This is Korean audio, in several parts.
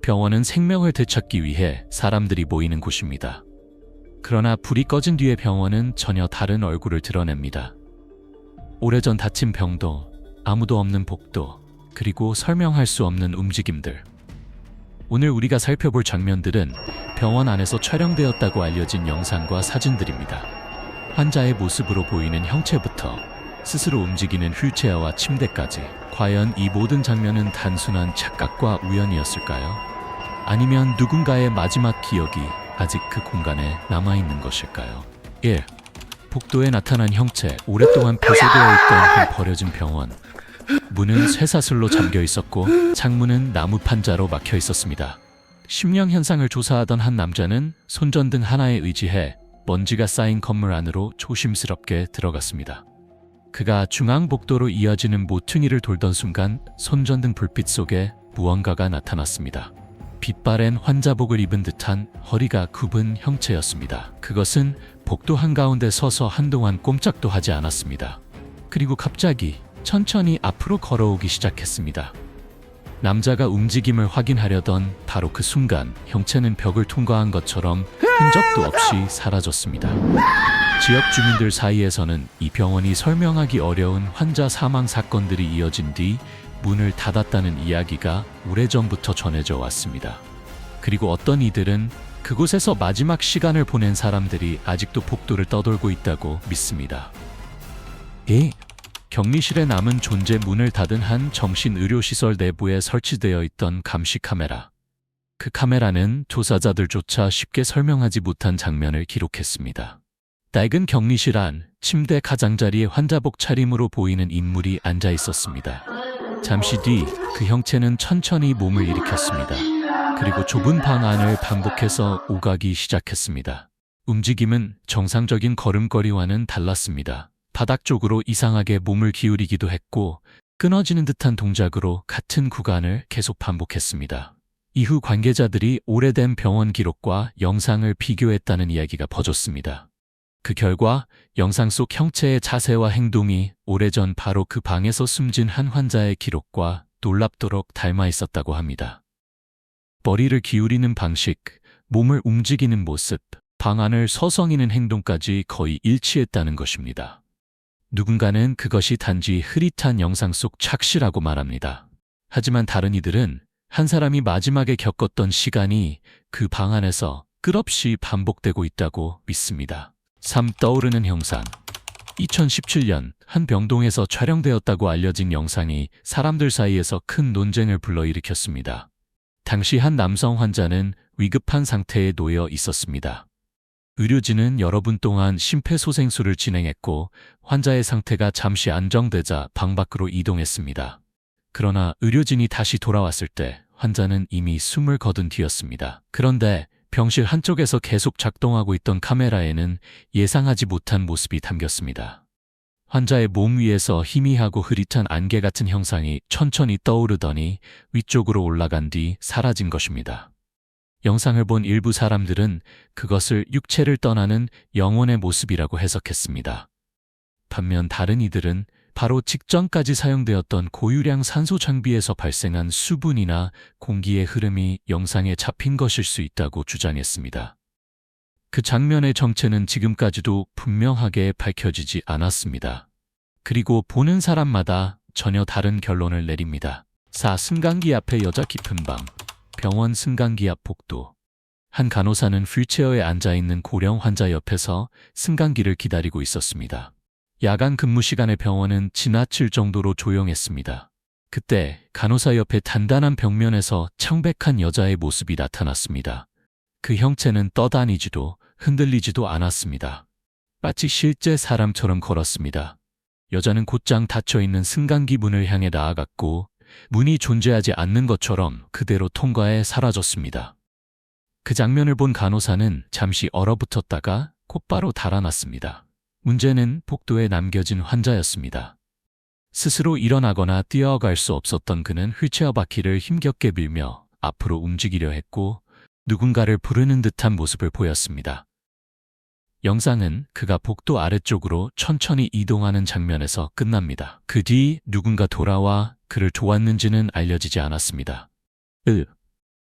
병원은 생명을 되찾기 위해 사람들이 모이는 곳입니다. 그러나 불이 꺼진 뒤에 병원은 전혀 다른 얼굴을 드러냅니다. 오래전 다친 병도, 아무도 없는 복도, 그리고 설명할 수 없는 움직임들. 오늘 우리가 살펴볼 장면들은 병원 안에서 촬영되었다고 알려진 영상과 사진들입니다. 환자의 모습으로 보이는 형체부터 스스로 움직이는 휠체어와 침대까지. 과연 이 모든 장면은 단순한 착각과 우연이었을까요? 아니면 누군가의 마지막 기억이 아직 그 공간에 남아있는 것일까요? 1. 복도에 나타난 형체. 오랫동안 폐쇄되어 있던 한 버려진 병원. 문은 쇠사슬로 잠겨 있었고 창문은 나무 판자로 막혀 있었습니다. 심령 현상을 조사하던 한 남자는 손전등 하나에 의지해 먼지가 쌓인 건물 안으로 조심스럽게 들어갔습니다. 그가 중앙복도로 이어지는 모퉁이를 돌던 순간 손전등 불빛 속에 무언가가 나타났습니다. 빛바랜 환자복을 입은 듯한 허리가 굽은 형체였습니다. 그것은 복도 한가운데 서서 한동안 꼼짝도 하지 않았습니다. 그리고 갑자기 천천히 앞으로 걸어오기 시작했습니다. 남자가 움직임을 확인하려던 바로 그 순간 형체는 벽을 통과한 것처럼 흔적도 없이 사라졌습니다. 지역 주민들 사이에서는 이 병원이 설명하기 어려운 환자 사망 사건들이 이어진 뒤 문을 닫았다는 이야기가 오래전부터 전해져 왔습니다. 그리고 어떤 이들은 그곳에서 마지막 시간을 보낸 사람들이 아직도 복도를 떠돌고 있다고 믿습니다. 격리실에 남은 존재. 문을 닫은 한 정신의료시설 내부에 설치되어 있던 감시 카메라. 그 카메라는 조사자들조차 쉽게 설명하지 못한 장면을 기록했습니다. 낡은 격리실 안, 침대 가장자리에 환자복 차림으로 보이는 인물이 앉아 있었습니다. 잠시 뒤 그 형체는 천천히 몸을 일으켰습니다. 그리고 좁은 방 안을 반복해서 오가기 시작했습니다. 움직임은 정상적인 걸음걸이와는 달랐습니다. 바닥 쪽으로 이상하게 몸을 기울이기도 했고 끊어지는 듯한 동작으로 같은 구간을 계속 반복했습니다. 이후 관계자들이 오래된 병원 기록과 영상을 비교했다는 이야기가 퍼졌습니다. 그 결과 영상 속 형체의 자세와 행동이 오래전 바로 그 방에서 숨진 한 환자의 기록과 놀랍도록 닮아 있었다고 합니다. 머리를 기울이는 방식, 몸을 움직이는 모습, 방 안을 서성이는 행동까지 거의 일치했다는 것입니다. 누군가는 그것이 단지 흐릿한 영상 속 착시라고 말합니다. 하지만 다른 이들은 한 사람이 마지막에 겪었던 시간이 그 방 안에서 끝없이 반복되고 있다고 믿습니다. 3. 떠오르는 형상. 2017년 한 병동에서 촬영되었다고 알려진 영상이 사람들 사이에서 큰 논쟁을 불러일으켰습니다. 당시 한 남성 환자는 위급한 상태에 놓여 있었습니다. 의료진은 여러 분 동안 심폐소생술을 진행했고 환자의 상태가 잠시 안정되자 방 밖으로 이동했습니다. 그러나 의료진이 다시 돌아왔을 때 환자는 이미 숨을 거둔 뒤였습니다. 그런데 병실 한쪽에서 계속 작동하고 있던 카메라에는 예상하지 못한 모습이 담겼습니다. 환자의 몸 위에서 희미하고 흐릿한 안개 같은 형상이 천천히 떠오르더니 위쪽으로 올라간 뒤 사라진 것입니다. 영상을 본 일부 사람들은 그것을 육체를 떠나는 영혼의 모습이라고 해석했습니다. 반면 다른 이들은 바로 직전까지 사용되었던 고유량 산소 장비에서 발생한 수분이나 공기의 흐름이 영상에 잡힌 것일 수 있다고 주장했습니다. 그 장면의 정체는 지금까지도 분명하게 밝혀지지 않았습니다. 그리고 보는 사람마다 전혀 다른 결론을 내립니다. 4. 승강기 앞에 여자 깊은 방. 병원 승강기 앞 복도. 한 간호사는 휠체어에 앉아있는 고령 환자 옆에서 승강기를 기다리고 있었습니다. 야간 근무 시간에 병원은 지나칠 정도로 조용했습니다. 그때 간호사 옆에 단단한 벽면에서 창백한 여자의 모습이 나타났습니다. 그 형체는 떠다니지도 흔들리지도 않았습니다. 마치 실제 사람처럼 걸었습니다. 여자는 곧장 닫혀있는 승강기 문을 향해 나아갔고 문이 존재하지 않는 것처럼 그대로 통과해 사라졌습니다. 그 장면을 본 간호사는 잠시 얼어붙었다가 곧바로 달아났습니다. 문제는 복도에 남겨진 환자였습니다. 스스로 일어나거나 뛰어갈 수 없었던 그는 휠체어 바퀴를 힘겹게 밀며 앞으로 움직이려 했고 누군가를 부르는 듯한 모습을 보였습니다. 영상은 그가 복도 아래쪽으로 천천히 이동하는 장면에서 끝납니다. 그 뒤 누군가 돌아와 그를 도왔는지는 알려지지 않았습니다.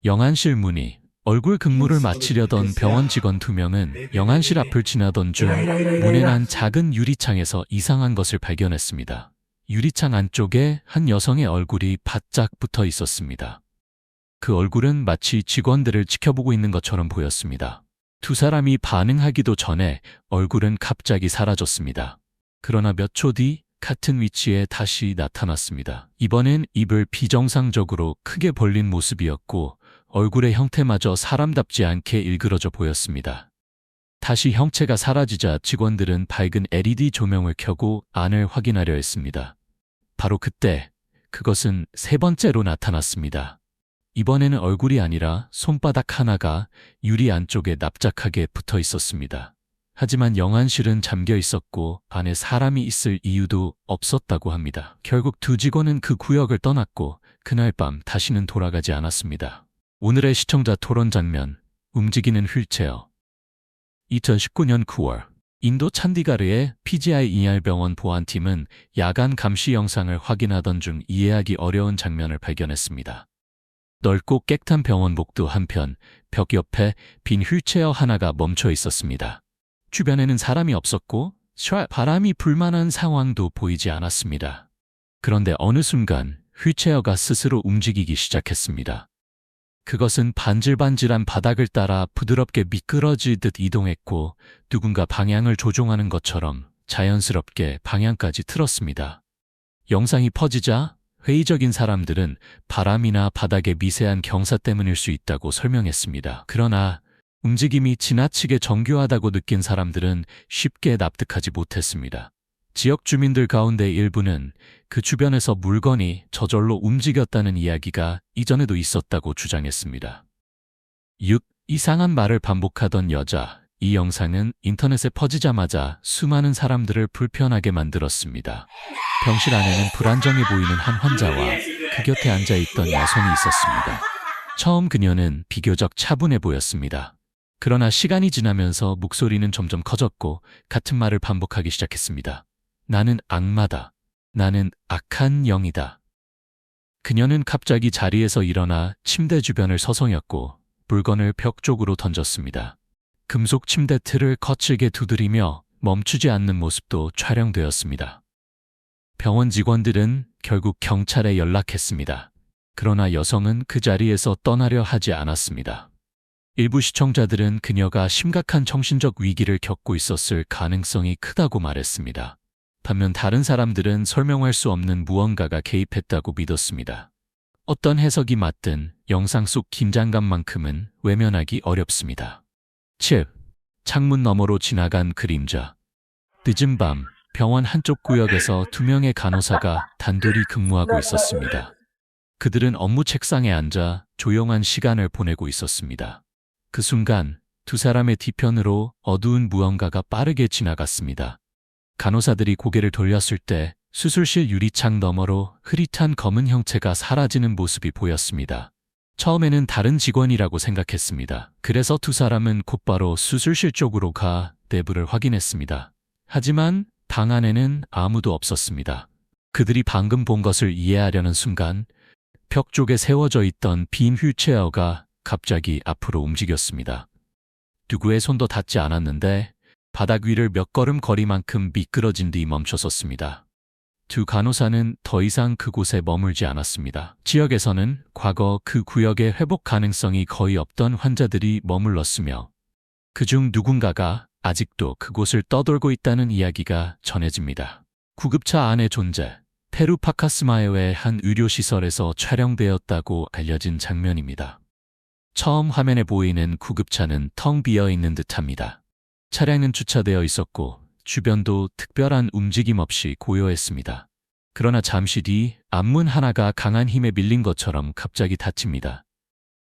영안실 문이 얼굴 근무를 마치려던 병원 직원 2명은 영안실 앞을 지나던 중 문에 난 작은 유리창에서 이상한 것을 발견했습니다. 유리창 안쪽에 한 여성의 얼굴이 바짝 붙어 있었습니다. 그 얼굴은 마치 직원들을 지켜보고 있는 것처럼 보였습니다. 두 사람이 반응하기도 전에 얼굴은 갑자기 사라졌습니다. 그러나 몇 초 뒤 같은 위치에 다시 나타났습니다. 이번엔 입을 비정상적으로 크게 벌린 모습이었고 얼굴의 형태마저 사람답지 않게 일그러져 보였습니다. 다시 형체가 사라지자 직원들은 밝은 LED 조명을 켜고 안을 확인하려 했습니다. 바로 그때 그것은 3번째로 나타났습니다. 이번에는 얼굴이 아니라 손바닥 하나가 유리 안쪽에 납작하게 붙어 있었습니다. 하지만 영안실은 잠겨 있었고 안에 사람이 있을 이유도 없었다고 합니다. 결국 두 직원은 그 구역을 떠났고 그날 밤 다시는 돌아가지 않았습니다. 오늘의 시청자 토론 장면, 움직이는 휠체어. 2019년 9월, 인도 찬디가르의 PGI 병원 보안팀은 야간 감시 영상을 확인하던 중 이해하기 어려운 장면을 발견했습니다. 넓고 깨끗한 병원 복도 한편 벽 옆에 빈 휠체어 하나가 멈춰 있었습니다. 주변에는 사람이 없었고 바람이 불만한 상황도 보이지 않았습니다. 그런데 어느 순간 휠체어가 스스로 움직이기 시작했습니다. 그것은 반질반질한 바닥을 따라 부드럽게 미끄러지듯 이동했고 누군가 방향을 조종하는 것처럼 자연스럽게 방향까지 틀었습니다. 영상이 퍼지자 회의적인 사람들은 바람이나 바닥의 미세한 경사 때문일 수 있다고 설명했습니다. 그러나 움직임이 지나치게 정교하다고 느낀 사람들은 쉽게 납득하지 못했습니다. 지역 주민들 가운데 일부는 그 주변에서 물건이 저절로 움직였다는 이야기가 이전에도 있었다고 주장했습니다. 6. 이상한 말을 반복하던 여자. 이 영상은 인터넷에 퍼지자마자 수많은 사람들을 불편하게 만들었습니다. 병실 안에는 불안정해 보이는 한 환자와 그 곁에 앉아있던 여성이 있었습니다. 처음 그녀는 비교적 차분해 보였습니다. 그러나 시간이 지나면서 목소리는 점점 커졌고 같은 말을 반복하기 시작했습니다. 나는 악마다. 나는 악한 영이다. 그녀는 갑자기 자리에서 일어나 침대 주변을 서성였고 물건을 벽 쪽으로 던졌습니다. 금속 침대 틀을 거칠게 두드리며 멈추지 않는 모습도 촬영되었습니다. 병원 직원들은 결국 경찰에 연락했습니다. 그러나 여성은 그 자리에서 떠나려 하지 않았습니다. 일부 시청자들은 그녀가 심각한 정신적 위기를 겪고 있었을 가능성이 크다고 말했습니다. 반면 다른 사람들은 설명할 수 없는 무언가가 개입했다고 믿었습니다. 어떤 해석이 맞든 영상 속 긴장감만큼은 외면하기 어렵습니다. 7. 창문 너머로 지나간 그림자. 늦은 밤 병원 한쪽 구역에서 2명의 간호사가 단둘이 근무하고 있었습니다. 그들은 업무 책상에 앉아 조용한 시간을 보내고 있었습니다. 그 순간 두 사람의 뒤편으로 어두운 무언가가 빠르게 지나갔습니다. 간호사들이 고개를 돌렸을 때 수술실 유리창 너머로 흐릿한 검은 형체가 사라지는 모습이 보였습니다. 처음에는 다른 직원이라고 생각했습니다. 그래서 두 사람은 곧바로 수술실 쪽으로 가 내부를 확인했습니다. 하지만 방 안에는 아무도 없었습니다. 그들이 방금 본 것을 이해하려는 순간 벽 쪽에 세워져 있던 빈 휠체어가 갑자기 앞으로 움직였습니다. 누구의 손도 닿지 않았는데 바닥 위를 몇 걸음 거리만큼 미끄러진 뒤 멈춰섰습니다. 두 간호사는 더 이상 그곳에 머물지 않았습니다. 지역에서는 과거 그 구역의 회복 가능성이 거의 없던 환자들이 머물렀으며 그중 누군가가 아직도 그곳을 떠돌고 있다는 이야기가 전해집니다. 구급차 안의 존재. 페루 파카스마요의 한 의료시설에서 촬영되었다고 알려진 장면입니다. 처음 화면에 보이는 구급차는 텅 비어 있는 듯합니다. 차량은 주차되어 있었고 주변도 특별한 움직임 없이 고요했습니다. 그러나 잠시 뒤 앞문 하나가 강한 힘에 밀린 것처럼 갑자기 닫힙니다.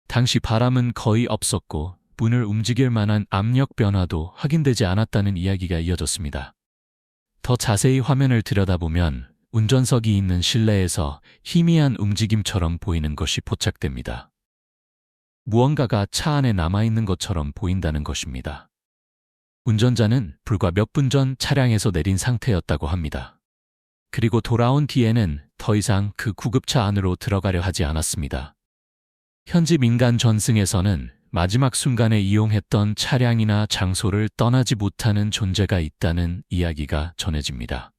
당시 바람은 거의 없었고 문을 움직일 만한 압력 변화도 확인되지 않았다는 이야기가 이어졌습니다. 더 자세히 화면을 들여다보면 운전석이 있는 실내에서 희미한 움직임처럼 보이는 것이 포착됩니다. 무언가가 차 안에 남아있는 것처럼 보인다는 것입니다. 운전자는 불과 몇 분 전 차량에서 내린 상태였다고 합니다. 그리고 돌아온 뒤에는 더 이상 그 구급차 안으로 들어가려 하지 않았습니다. 현지 민간 전승에서는 마지막 순간에 이용했던 차량이나 장소를 떠나지 못하는 존재가 있다는 이야기가 전해집니다.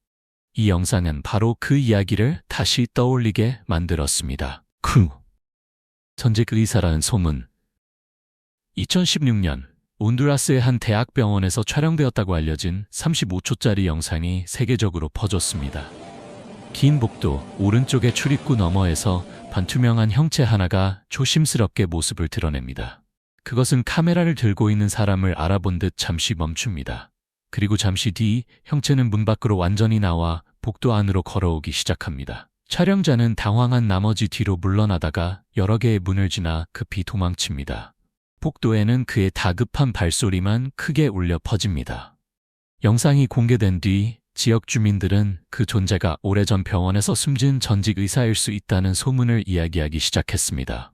이 영상은 바로 그 이야기를 다시 떠올리게 만들었습니다. 전직 의사라는 소문. 2016년 온두라스의 한 대학병원에서 촬영되었다고 알려진 35초짜리 영상이 세계적으로 퍼졌습니다. 긴 복도 오른쪽의 출입구 너머에서 반투명한 형체 하나가 조심스럽게 모습을 드러냅니다. 그것은 카메라를 들고 있는 사람을 알아본 듯 잠시 멈춥니다. 그리고 잠시 뒤 형체는 문 밖으로 완전히 나와 복도 안으로 걸어오기 시작합니다. 촬영자는 당황한 나머지 뒤로 물러나다가 여러 개의 문을 지나 급히 도망칩니다. 복도에는 그의 다급한 발소리만 크게 울려 퍼집니다. 영상이 공개된 뒤 지역 주민들은 그 존재가 오래전 병원에서 숨진 전직 의사일 수 있다는 소문을 이야기하기 시작했습니다.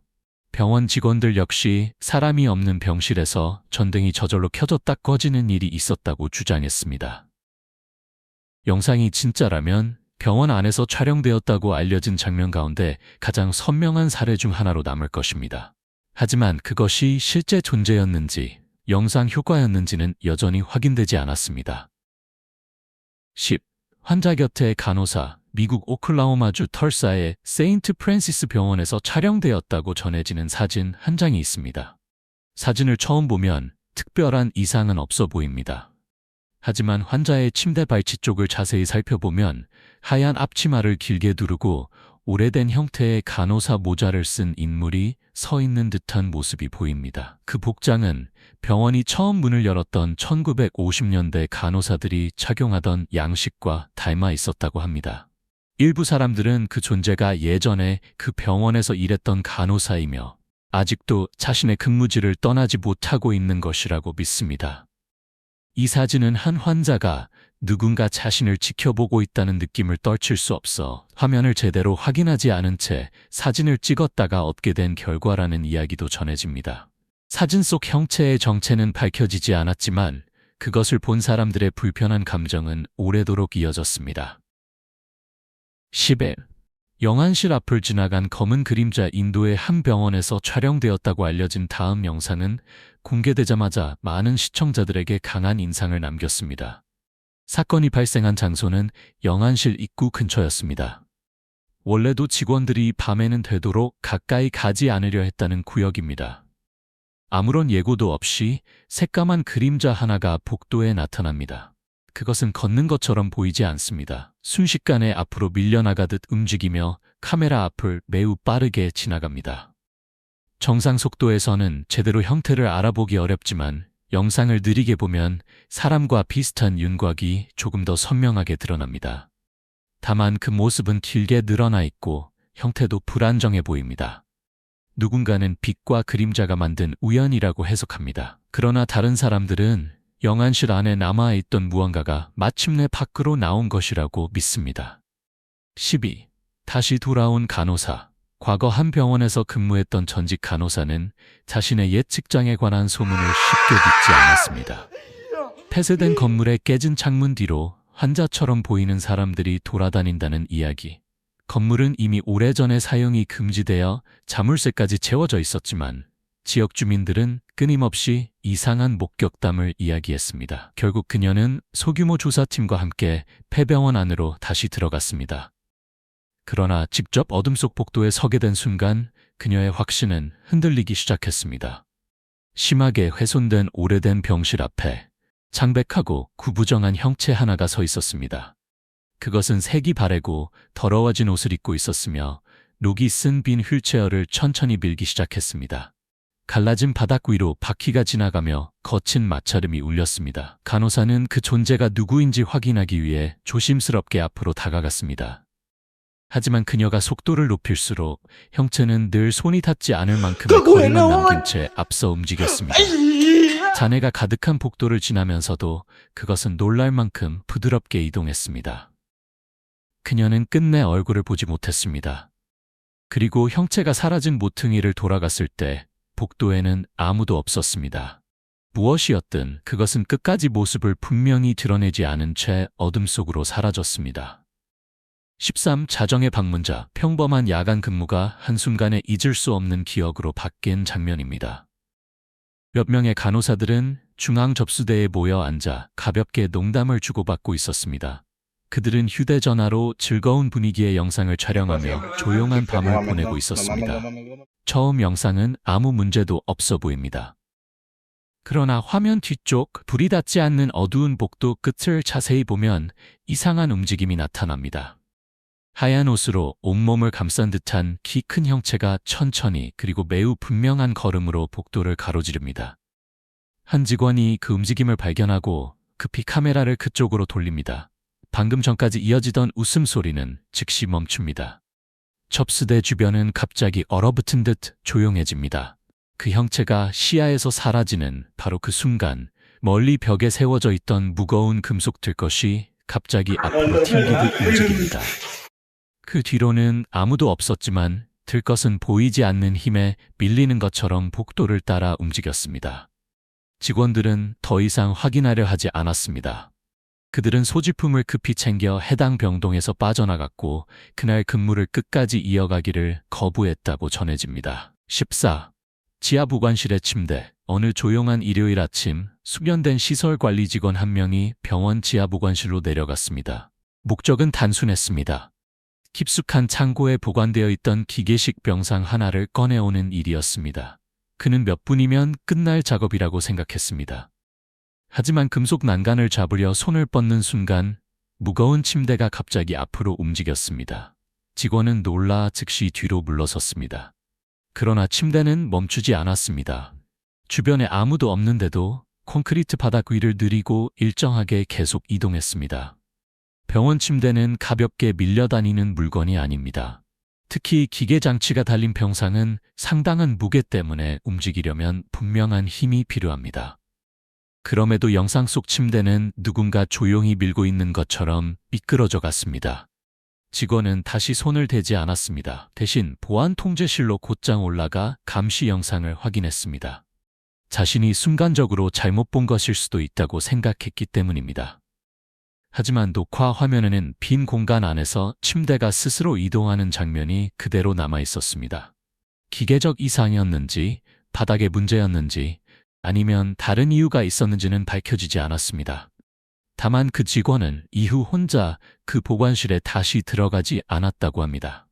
병원 직원들 역시 사람이 없는 병실에서 전등이 저절로 켜졌다 꺼지는 일이 있었다고 주장했습니다. 영상이 진짜라면 병원 안에서 촬영되었다고 알려진 장면 가운데 가장 선명한 사례 중 하나로 남을 것입니다. 하지만 그것이 실제 존재였는지 영상 효과였는지는 여전히 확인되지 않았습니다. 10. 환자 곁에 간호사. 미국 오클라호마주 털사의 세인트 프랜시스 병원에서 촬영되었다고 전해지는 사진 한 장이 있습니다. 사진을 처음 보면 특별한 이상은 없어 보입니다. 하지만 환자의 침대 발치 쪽을 자세히 살펴보면 하얀 앞치마를 길게 두르고 오래된 형태의 간호사 모자를 쓴 인물이 서 있는 듯한 모습이 보입니다. 그 복장은 병원이 처음 문을 열었던 1950년대 간호사들이 착용하던 양식과 닮아 있었다고 합니다. 일부 사람들은 그 존재가 예전에 그 병원에서 일했던 간호사이며 아직도 자신의 근무지를 떠나지 못하고 있는 것이라고 믿습니다. 이 사진은 한 환자가 누군가 자신을 지켜보고 있다는 느낌을 떨칠 수 없어 화면을 제대로 확인하지 않은 채 사진을 찍었다가 얻게 된 결과라는 이야기도 전해집니다. 사진 속 형체의 정체는 밝혀지지 않았지만 그것을 본 사람들의 불편한 감정은 오래도록 이어졌습니다. 10회 영안실 앞을 지나간 검은 그림자. 인도의 한 병원에서 촬영되었다고 알려진 다음 영상은 공개되자마자 많은 시청자들에게 강한 인상을 남겼습니다. 사건이 발생한 장소는 영안실 입구 근처였습니다. 원래도 직원들이 밤에는 되도록 가까이 가지 않으려 했다는 구역입니다. 아무런 예고도 없이 새까만 그림자 하나가 복도에 나타납니다. 그것은 걷는 것처럼 보이지 않습니다. 순식간에 앞으로 밀려나가듯 움직이며 카메라 앞을 매우 빠르게 지나갑니다. 정상 속도에서는 제대로 형태를 알아보기 어렵지만 영상을 느리게 보면 사람과 비슷한 윤곽이 조금 더 선명하게 드러납니다. 다만 그 모습은 길게 늘어나 있고 형태도 불안정해 보입니다. 누군가는 빛과 그림자가 만든 우연이라고 해석합니다. 그러나 다른 사람들은 영안실 안에 남아있던 무언가가 마침내 밖으로 나온 것이라고 믿습니다. 12. 다시 돌아온 간호사. 과거 한 병원에서 근무했던 전직 간호사는 자신의 옛 직장에 관한 소문을 쉽게 믿지 않았습니다. 폐쇄된 건물의 깨진 창문 뒤로 환자처럼 보이는 사람들이 돌아다닌다는 이야기. 건물은 이미 오래전에 사용이 금지되어 자물쇠까지 채워져 있었지만 지역 주민들은 끊임없이 이상한 목격담을 이야기했습니다. 결국 그녀는 소규모 조사팀과 함께 폐병원 안으로 다시 들어갔습니다. 그러나 직접 어둠 속 복도에 서게 된 순간 그녀의 확신은 흔들리기 시작했습니다. 심하게 훼손된 오래된 병실 앞에 창백하고 구부정한 형체 하나가 서 있었습니다. 그것은 색이 바래고 더러워진 옷을 입고 있었으며 록이 쓴 빈 휠체어를 천천히 밀기 시작했습니다. 갈라진 바닥 위로 바퀴가 지나가며 거친 마찰음이 울렸습니다. 간호사는 그 존재가 누구인지 확인하기 위해 조심스럽게 앞으로 다가갔습니다. 하지만 그녀가 속도를 높일수록 형체는 늘 손이 닿지 않을 만큼의 거리만 남긴 채 앞서 움직였습니다. 잔해가 가득한 복도를 지나면서도 그것은 놀랄 만큼 부드럽게 이동했습니다. 그녀는 끝내 얼굴을 보지 못했습니다. 그리고 형체가 사라진 모퉁이를 돌아갔을 때 복도에는 아무도 없었습니다. 무엇이었든 그것은 끝까지 모습을 분명히 드러내지 않은 채 어둠 속으로 사라졌습니다. 13. 자정의 방문자. 평범한 야간 근무가 한순간에 잊을 수 없는 기억으로 바뀐 장면입니다. 몇 명의 간호사들은 중앙 접수대에 모여 앉아 가볍게 농담을 주고받고 있었습니다. 그들은 휴대전화로 즐거운 분위기의 영상을 촬영하며 조용한 밤을 보내고 있었습니다. 처음 영상은 아무 문제도 없어 보입니다. 그러나 화면 뒤쪽 불이 닿지 않는 어두운 복도 끝을 자세히 보면 이상한 움직임이 나타납니다. 하얀 옷으로 온몸을 감싼 듯한 키 큰 형체가 천천히 그리고 매우 분명한 걸음으로 복도를 가로지릅니다. 한 직원이 그 움직임을 발견하고 급히 카메라를 그쪽으로 돌립니다. 방금 전까지 이어지던 웃음소리는 즉시 멈춥니다. 접수대 주변은 갑자기 얼어붙은 듯 조용해집니다. 그 형체가 시야에서 사라지는 바로 그 순간 멀리 벽에 세워져 있던 무거운 금속 들것이 갑자기 앞으로 튕기듯 움직입니다. 그 뒤로는 아무도 없었지만 들것은 보이지 않는 힘에 밀리는 것처럼 복도를 따라 움직였습니다. 직원들은 더 이상 확인하려 하지 않았습니다. 그들은 소지품을 급히 챙겨 해당 병동에서 빠져나갔고 그날 근무를 끝까지 이어가기를 거부했다고 전해집니다. 14. 지하 보관실의 침대. 어느 조용한 일요일 아침 숙련된 시설 관리 직원 한 명이 병원 지하 보관실로 내려갔습니다. 목적은 단순했습니다. 깊숙한 창고에 보관되어 있던 기계식 병상 하나를 꺼내오는 일이었습니다. 그는 몇 분이면 끝날 작업이라고 생각했습니다. 하지만 금속 난간을 잡으려 손을 뻗는 순간 무거운 침대가 갑자기 앞으로 움직였습니다. 직원은 놀라 즉시 뒤로 물러섰습니다. 그러나 침대는 멈추지 않았습니다. 주변에 아무도 없는데도 콘크리트 바닥 위를 느리고 일정하게 계속 이동했습니다. 병원 침대는 가볍게 밀려다니는 물건이 아닙니다. 특히 기계 장치가 달린 병상은 상당한 무게 때문에 움직이려면 분명한 힘이 필요합니다. 그럼에도 영상 속 침대는 누군가 조용히 밀고 있는 것처럼 미끄러져 갔습니다. 직원은 다시 손을 대지 않았습니다. 대신 보안 통제실로 곧장 올라가 감시 영상을 확인했습니다. 자신이 순간적으로 잘못 본 것일 수도 있다고 생각했기 때문입니다. 하지만 녹화 화면에는 빈 공간 안에서 침대가 스스로 이동하는 장면이 그대로 남아 있었습니다. 기계적 이상이었는지, 바닥의 문제였는지, 아니면 다른 이유가 있었는지는 밝혀지지 않았습니다. 다만 그 직원은 이후 혼자 그 보관실에 다시 들어가지 않았다고 합니다.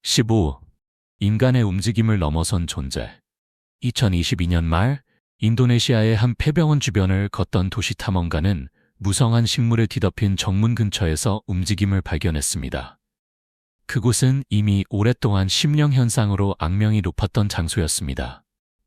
15. 인간의 움직임을 넘어선 존재. 2022년 말 인도네시아의 한 폐병원 주변을 걷던 도시 탐험가는 무성한 식물에 뒤덮인 정문 근처에서 움직임을 발견했습니다. 그곳은 이미 오랫동안 심령 현상으로 악명이 높았던 장소였습니다.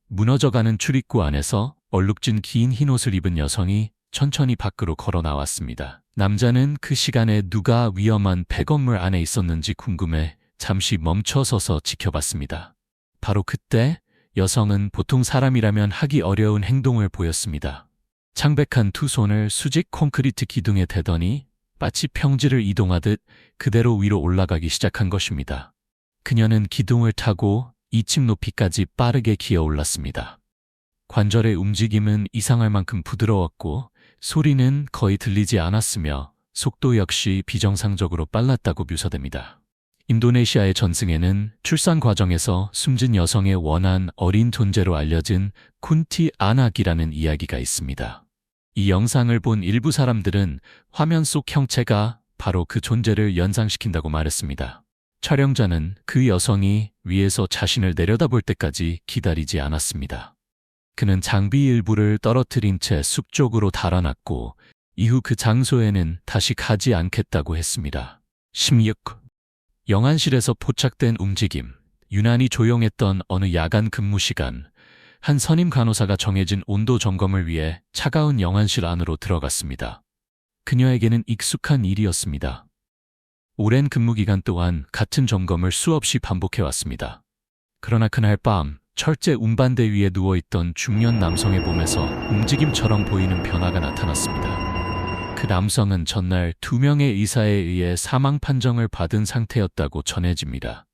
무너져가는 출입구 안에서 얼룩진 긴 흰옷을 입은 여성이 천천히 밖으로 걸어 나왔습니다. 남자는 그 시간에 누가 위험한 폐건물 안에 있었는지 궁금해 잠시 멈춰서서 지켜봤습니다. 바로 그때 여성은 보통 사람이라면 하기 어려운 행동을 보였습니다. 창백한 두 손을 수직 콘크리트 기둥에 대더니 마치 평지를 이동하듯 그대로 위로 올라가기 시작한 것입니다. 그녀는 기둥을 타고 2층 높이까지 빠르게 기어 올랐습니다. 관절의 움직임은 이상할 만큼 부드러웠고 소리는 거의 들리지 않았으며 속도 역시 비정상적으로 빨랐다고 묘사됩니다. 인도네시아의 전승에는 출산 과정에서 숨진 여성의 원한 어린 존재로 알려진 쿤티 아낙이라는 이야기가 있습니다. 이 영상을 본 일부 사람들은 화면 속 형체가 바로 그 존재를 연상시킨다고 말했습니다. 촬영자는 그 여성이 위에서 자신을 내려다볼 때까지 기다리지 않았습니다. 그는 장비 일부를 떨어뜨린 채 숲 쪽으로 달아났고 이후 그 장소에는 다시 가지 않겠다고 했습니다. 16. 영안실에서 포착된 움직임. 유난히 조용했던 어느 야간 근무 시간, 한 선임 간호사가 정해진 온도 점검을 위해 차가운 영안실 안으로 들어갔습니다. 그녀에게는 익숙한 일이었습니다. 오랜 근무 기간 동안 같은 점검을 수없이 반복해왔습니다. 그러나 그날 밤 철제 운반대 위에 누워있던 중년 남성의 몸에서 움직임처럼 보이는 변화가 나타났습니다. 그 남성은 전날 2명의 의사에 의해 사망 판정을 받은 상태였다고 전해집니다.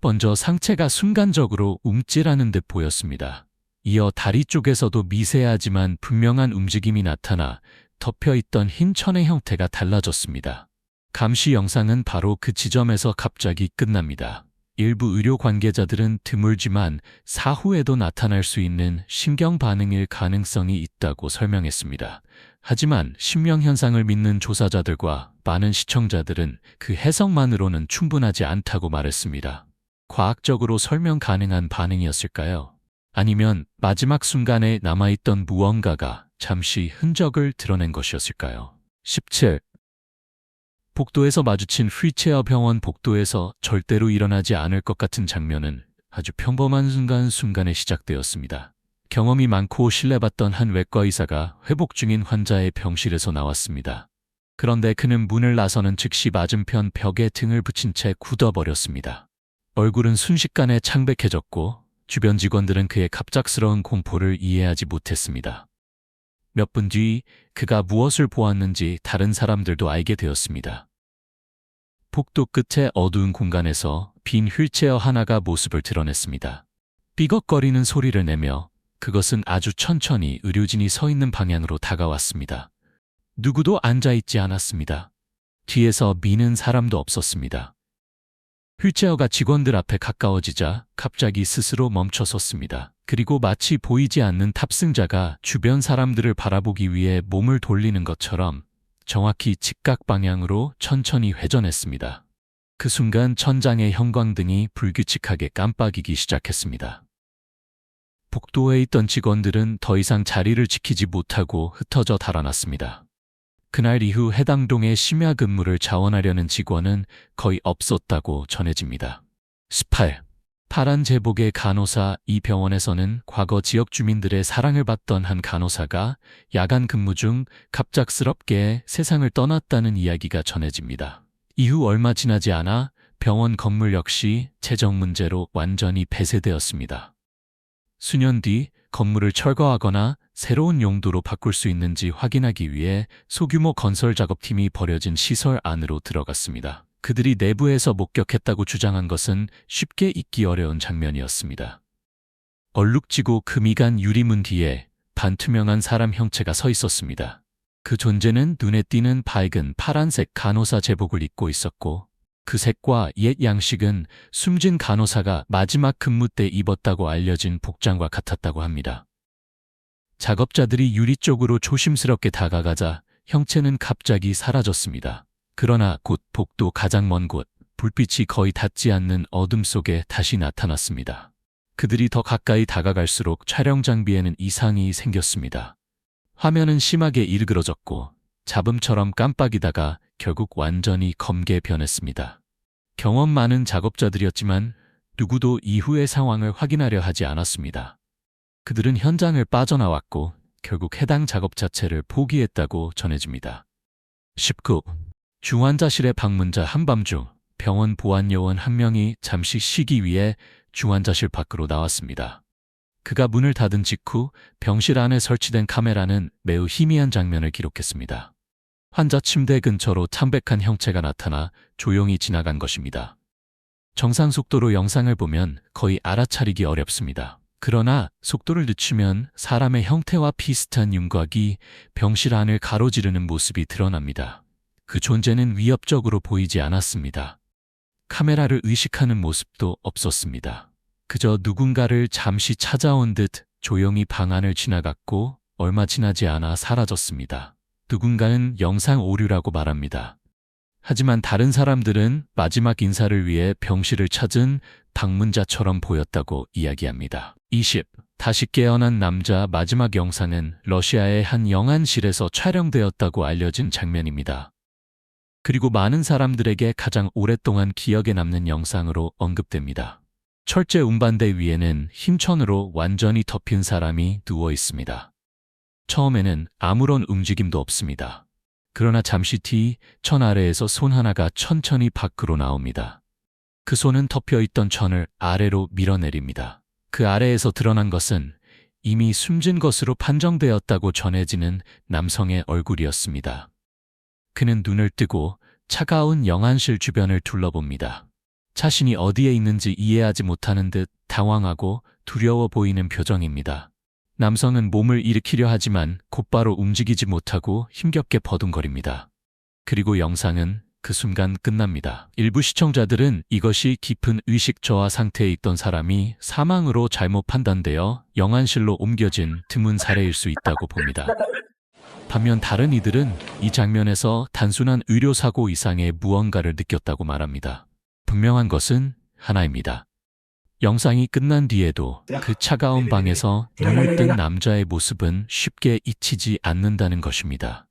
먼저 상체가 순간적으로 움찔하는 듯 보였습니다. 이어 다리 쪽에서도 미세하지만 분명한 움직임이 나타나 덮여있던 흰 천의 형태가 달라졌습니다. 감시 영상은 바로 그 지점에서 갑자기 끝납니다. 일부 의료 관계자들은 드물지만 사후에도 나타날 수 있는 신경 반응일 가능성이 있다고 설명했습니다. 하지만 심령현상을 믿는 조사자들과 많은 시청자들은 그 해석만으로는 충분하지 않다고 말했습니다. 과학적으로 설명 가능한 반응이었을까요? 아니면 마지막 순간에 남아있던 무언가가 잠시 흔적을 드러낸 것이었을까요? 17. 복도에서 마주친 휠체어 병원 복도에서 절대로 일어나지 않을 것 같은 장면은 아주 평범한 순간순간에 시작되었습니다. 경험이 많고 신뢰받던 한 외과 의사가 회복 중인 환자의 병실에서 나왔습니다. 그런데 그는 문을 나서는 즉시 맞은편 벽에 등을 붙인 채 굳어버렸습니다. 얼굴은 순식간에 창백해졌고 주변 직원들은 그의 갑작스러운 공포를 이해하지 못했습니다. 몇 분 뒤 그가 무엇을 보았는지 다른 사람들도 알게 되었습니다. 복도 끝에 어두운 공간에서 빈 휠체어 하나가 모습을 드러냈습니다. 삐걱거리는 소리를 내며 그것은 아주 천천히 의료진이 서 있는 방향으로 다가왔습니다. 누구도 앉아있지 않았습니다. 뒤에서 미는 사람도 없었습니다. 휠체어가 직원들 앞에 가까워지자 갑자기 스스로 멈춰섰습니다. 그리고 마치 보이지 않는 탑승자가 주변 사람들을 바라보기 위해 몸을 돌리는 것처럼 정확히 직각 방향으로 천천히 회전했습니다. 그 순간 천장의 형광등이 불규칙하게 깜빡이기 시작했습니다. 복도에 있던 직원들은 더 이상 자리를 지키지 못하고 흩어져 달아났습니다. 그날 이후 해당 동의 심야 근무를 자원하려는 직원은 거의 없었다고 전해집니다. 18. 파란 제복의 간호사. 이 병원에서는 과거 지역 주민들의 사랑을 받던 한 간호사가 야간 근무 중 갑작스럽게 세상을 떠났다는 이야기가 전해집니다. 이후 얼마 지나지 않아 병원 건물 역시 재정 문제로 완전히 폐쇄되었습니다. 수년 뒤 건물을 철거하거나 새로운 용도로 바꿀 수 있는지 확인하기 위해 소규모 건설 작업팀이 버려진 시설 안으로 들어갔습니다. 그들이 내부에서 목격했다고 주장한 것은 쉽게 잊기 어려운 장면이었습니다. 얼룩지고 금이 간 유리문 뒤에 반투명한 사람 형체가 서 있었습니다. 그 존재는 눈에 띄는 밝은 파란색 간호사 제복을 입고 있었고 그 색과 옛 양식은 숨진 간호사가 마지막 근무 때 입었다고 알려진 복장과 같았다고 합니다. 작업자들이 유리 쪽으로 조심스럽게 다가가자 형체는 갑자기 사라졌습니다. 그러나 곧 복도 가장 먼 곳, 불빛이 거의 닿지 않는 어둠 속에 다시 나타났습니다. 그들이 더 가까이 다가갈수록 촬영 장비에는 이상이 생겼습니다. 화면은 심하게 일그러졌고 잡음처럼 깜빡이다가 결국 완전히 검게 변했습니다. 경험 많은 작업자들이었지만 누구도 이후의 상황을 확인하려 하지 않았습니다. 그들은 현장을 빠져나왔고 결국 해당 작업 자체를 포기했다고 전해집니다. 19. 중환자실의 방문자. 한밤중 병원 보안요원 한 명이 잠시 쉬기 위해 중환자실 밖으로 나왔습니다. 그가 문을 닫은 직후 병실 안에 설치된 카메라는 매우 희미한 장면을 기록했습니다. 환자 침대 근처로 창백한 형체가 나타나 조용히 지나간 것입니다. 정상 속도로 영상을 보면 거의 알아차리기 어렵습니다. 그러나 속도를 늦추면 사람의 형태와 비슷한 윤곽이 병실 안을 가로지르는 모습이 드러납니다. 그 존재는 위협적으로 보이지 않았습니다. 카메라를 의식하는 모습도 없었습니다. 그저 누군가를 잠시 찾아온 듯 조용히 방 안을 지나갔고 얼마 지나지 않아 사라졌습니다. 누군가는 영상 오류라고 말합니다. 하지만 다른 사람들은 마지막 인사를 위해 병실을 찾은 방문자처럼 보였다고 이야기합니다. 20. 다시 깨어난 남자. 마지막 영상은 러시아의 한 영안실에서 촬영되었다고 알려진 장면입니다. 그리고 많은 사람들에게 가장 오랫동안 기억에 남는 영상으로 언급됩니다. 철제 운반대 위에는 흰 천으로 완전히 덮인 사람이 누워 있습니다. 처음에는 아무런 움직임도 없습니다. 그러나 잠시 뒤 천 아래에서 손 하나가 천천히 밖으로 나옵니다. 그 손은 덮여있던 천을 아래로 밀어내립니다. 그 아래에서 드러난 것은 이미 숨진 것으로 판정되었다고 전해지는 남성의 얼굴이었습니다. 그는 눈을 뜨고 차가운 영안실 주변을 둘러봅니다. 자신이 어디에 있는지 이해하지 못하는 듯 당황하고 두려워 보이는 표정입니다. 남성은 몸을 일으키려 하지만 곧바로 움직이지 못하고 힘겹게 버둥거립니다. 그리고 영상은 그 순간 끝납니다. 일부 시청자들은 이것이 깊은 의식 저하 상태에 있던 사람이 사망으로 잘못 판단되어 영안실로 옮겨진 드문 사례일 수 있다고 봅니다. 반면 다른 이들은 이 장면에서 단순한 의료사고 이상의 무언가를 느꼈다고 말합니다. 분명한 것은 하나입니다. 영상이 끝난 뒤에도 그 차가운 방에서 눈을 뜬 남자의 모습은 쉽게 잊히지 않는다는 것입니다.